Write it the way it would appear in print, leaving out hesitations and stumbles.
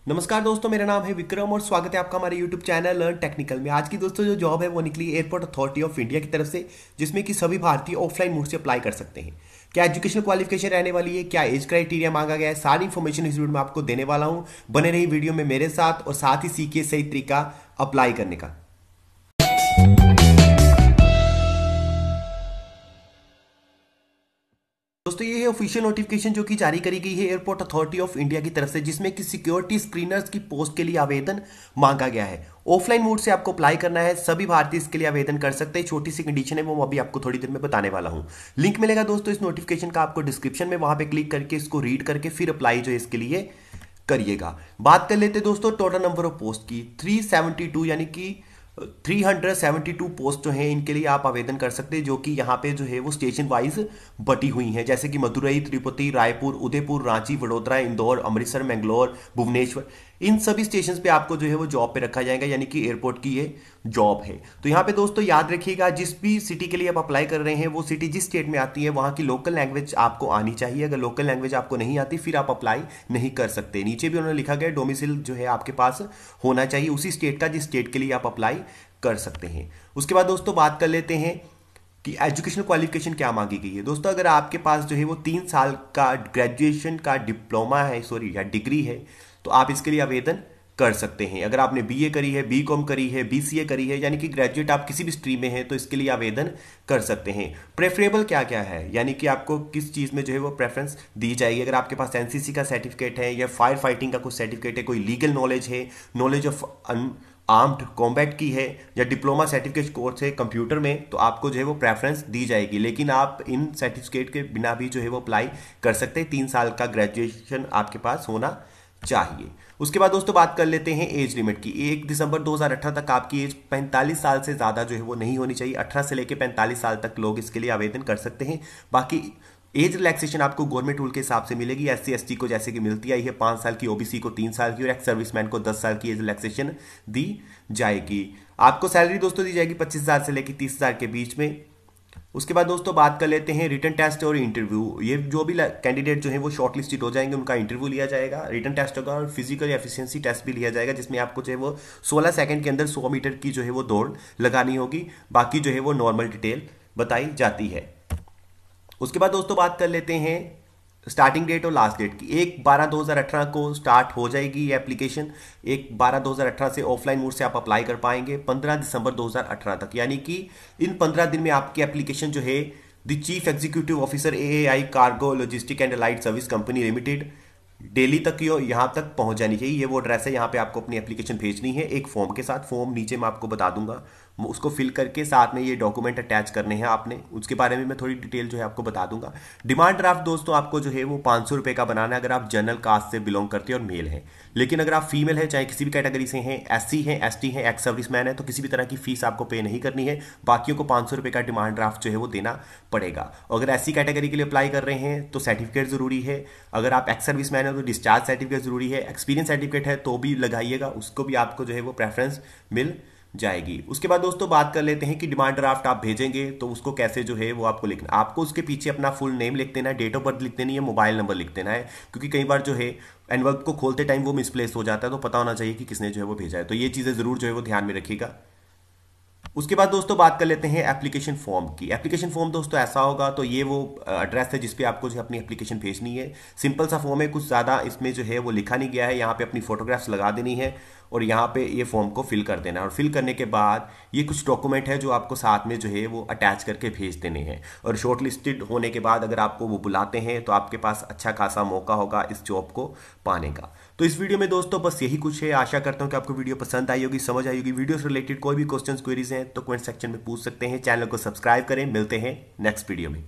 नमस्कार दोस्तों, मेरा नाम है विक्रम और स्वागत है आपका हमारे YouTube चैनल लर्न टेक्निकल में। आज की दोस्तों जो जॉब है वो निकली एयरपोर्ट अथॉरिटी ऑफ इंडिया की तरफ से, जिसमें कि सभी भारतीय ऑफलाइन मोड से अप्लाई कर सकते हैं। क्या एजुकेशनल क्वालिफिकेशन रहने वाली है, क्या एज क्राइटेरिया मांगा गया है, सारी इन्फॉर्मेशन इस वीडियो में आपको देने वाला हूं। बने रही वीडियो में मेरे साथ और साथ ही सीखिए सही तरीका अप्लाई करने का। दोस्तों ये है ऑफिशियल नोटिफिकेशन जो कि जारी करी गई है एयरपोर्ट अथॉरिटी ऑफ इंडिया की तरफ से, जिसमें कि सिक्योरिटी स्क्रीनर्स की पोस्ट के लिए आवेदन मांगा गया है। ऑफलाइन मोड से आपको अप्लाई करना है, सभी भारतीय इसके लिए आवेदन कर सकते हैं। छोटी सी कंडीशन है वो अभी आपको थोड़ी देर में बताने वाला हूं। लिंक मिलेगा दोस्तों इस नोटिफिकेशन का आपको डिस्क्रिप्शन में, वहां पे क्लिक करके इसको रीड करके फिर अप्लाई जो है इसके लिए करिएगा। बात कर लेते दोस्तों टोटल नंबर ऑफ पोस्ट की। 372 यानी कि 372 पोस्ट जो हैं इनके लिए आप आवेदन कर सकते हैं, जो कि यहाँ पे जो है वो स्टेशन वाइज बटी हुई हैं, जैसे कि मदुरई, तिरुपति, रायपुर, उदयपुर, रांची, वडोदरा, इंदौर, अमृतसर, मैंगलोर, भुवनेश्वर। इन सभी स्टेशन पे आपको जो है वो जॉब पे रखा जाएगा, यानी कि एयरपोर्ट की ये जॉब है। तो यहाँ पे दोस्तों याद रखिएगा, जिस भी सिटी के लिए आप अप्लाई कर रहे हैं वो सिटी जिस स्टेट में आती है वहाँ की लोकल लैंग्वेज आपको आनी चाहिए। अगर लोकल लैंग्वेज आपको नहीं आती फिर आप अप्लाई नहीं कर सकते। नीचे भी उन्होंने लिखा गया डोमिसाइल जो है आपके पास होना चाहिए उसी स्टेट का जिस स्टेट के लिए आप अप्लाई कर सकते हैं। उसके बाद दोस्तों बात कर लेते हैं कि एजुकेशनल क्वालिफिकेशन क्या मांगी गई है। दोस्तों अगर आपके पास जो है वो 3 साल का ग्रेजुएशन का डिप्लोमा है, सॉरी या डिग्री है, तो आप इसके लिए आवेदन कर सकते हैं। अगर आपने बीए करी है, बीकॉम करी है, बीसीए करी है, यानी कि ग्रेजुएट आप किसी भी स्ट्रीम में हैं, तो इसके लिए आवेदन कर सकते हैं। प्रेफरेबल क्या क्या है, यानी कि आपको किस चीज़ में जो है वो प्रेफरेंस दी जाएगी। अगर आपके पास एनसीसी का सर्टिफिकेट है या फायर फाइटिंग का कुछ सर्टिफिकेट है, कोई लीगल नॉलेज है, नॉलेज ऑफ आर्म्ड कॉम्बैट की है, या डिप्लोमा सर्टिफिकेट कोर्स है कंप्यूटर में, तो आपको जो है वो प्रेफरेंस दी जाएगी। लेकिन आप इन सर्टिफिकेट के बिना भी जो है वो अप्लाई कर सकते हैं। 3 साल का ग्रेजुएशन आपके पास होना चाहिए। उसके बाद दोस्तों बात कर लेते हैं एज लिमिट की। 1 दिसंबर 2018 तक आपकी एज 45 साल से ज़्यादा जो है वो नहीं होनी चाहिए। 18 से लेकर 45 साल तक लोग इसके लिए आवेदन कर सकते हैं। बाकी एज रिलैक्सेशन आपको गवर्नमेंट रूल के हिसाब से मिलेगी। एससी एसटी को जैसे कि मिलती आई है 5 साल की, ओबीसी को 3 साल की, और एक्स सर्विसमैन को 10 साल की एज रिलैक्सेशन दी जाएगी। आपको सैलरी दोस्तों दी जाएगी 25,000 से लेकर 30,000 के बीच में। उसके बाद दोस्तों बात कर लेते हैं रिटन टेस्ट और इंटरव्यू। ये जो भी कैंडिडेट जो है वो शॉर्ट लिस्टेड हो जाएंगे उनका इंटरव्यू लिया जाएगा, रिटन टेस्ट होगा और फिजिकल एफिशिएंसी टेस्ट भी लिया जाएगा, जिसमें आपको जो है वो 16 सेकंड के अंदर 100 मीटर की जो है वो दौड़ लगानी होगी। बाकी जो है वो नॉर्मल डिटेल बताई जाती है। उसके बाद दोस्तों बात कर लेते हैं स्टार्टिंग डेट और लास्ट डेट की। 1/12/2018 को स्टार्ट हो जाएगी ये एप्लीकेशन। 1/12/2018 से ऑफलाइन मोड से आप अप्लाई कर पाएंगे 15 दिसंबर 2018 तक, यानी कि इन 15 दिन में आपकी एप्लीकेशन जो है the chief executive officer AAI cargo logistic and allied service company limited Delhi तक की यहाँ तक पहुंच जानी चाहिए। ये वो एड्रेस है, यहाँ पे आपको अपनी एप्लीकेशन भेजनी है एक फॉर्म के साथ। फॉर्म नीचे मैं आपको बता दूंगा, उसको फिल करके साथ में ये डॉक्यूमेंट अटैच करने हैं आपने। उसके बारे में मैं थोड़ी डिटेल जो है आपको बता दूंगा। डिमांड ड्राफ्ट दोस्तों आपको जो है वो 500 रुपये का बनाना है अगर आप जनरल कास्ट से बिलोंग करते हैं और मेल है। लेकिन अगर आप फीमेल है, चाहे किसी भी कैटेगरी से हैं, एससी हैं, एसटी हैं, एक्स सर्विसमैन है, तो किसी भी तरह की फीस आपको पे नहीं करनी है। बाकियों को 500 रुपये का डिमांड ड्राफ्ट जो है वो देना पड़ेगा। अगर एससी कैटेगरी के लिए अप्लाई कर रहे हैं तो सर्टिफिकेट जरूरी है। अगर आप एक्स सर्विसमैन है तो डिस्चार्ज सर्टिफिकेट जरूरी है। एक्सपीरियंस सर्टिफिकेट है तो भी लगाइएगा, उसको भी आपको जो है वो प्रेफरेंस मिल जाएगी। उसके बाद दोस्तों बात कर लेते हैं कि डिमांड ड्राफ्ट आप भेजेंगे तो उसको कैसे जो है वो आपको लिखना। आपको उसके पीछे अपना फुल नेम लिख देना है, डेट ऑफ बर्थ लिख देनी है, मोबाइल नंबर लिख देना है, क्योंकि कई बार जो है एनवलप को खोलते टाइम वो मिसप्लेस हो जाता है, तो पता होना चाहिए कि किसने जो है वो भेजा है। तो ये चीज़ें जरूर जो है वो ध्यान में रखिएगा। उसके बाद दोस्तों बात कर लेते हैं एप्लीकेशन फॉर्म की। एप्लीकेशन फॉर्म दोस्तों ऐसा होगा, तो ये वो एड्रेस है जिस पे आपको जो है अपनी एप्लीकेशन भेजनी है। सिंपल सा फॉर्म है, कुछ ज़्यादा इसमें जो है वो लिखा नहीं गया है। यहाँ पे अपनी फोटोग्राफ्स लगा देनी है और यहाँ पे ये फॉर्म को फिल कर देना है। और फिल करने के बाद ये कुछ डॉक्यूमेंट है जो आपको साथ में जो है वो अटैच करके भेज देने हैं। और शॉर्ट लिस्टेड होने के बाद अगर आपको वो बुलाते हैं तो आपके पास अच्छा खासा मौका होगा इस जॉब को पाने का। तो इस वीडियो में दोस्तों बस यही कुछ है। आशा करता हूँ कि आपको वीडियो पसंद आई होगी, समझ आई होगी। वीडियो से रिलेटेड कोई भी क्वेश्चन क्वेरीज हैं तो कमेंट सेक्शन में पूछ सकते हैं। चैनल को सब्सक्राइब करें। मिलते हैं नेक्स्ट वीडियो में।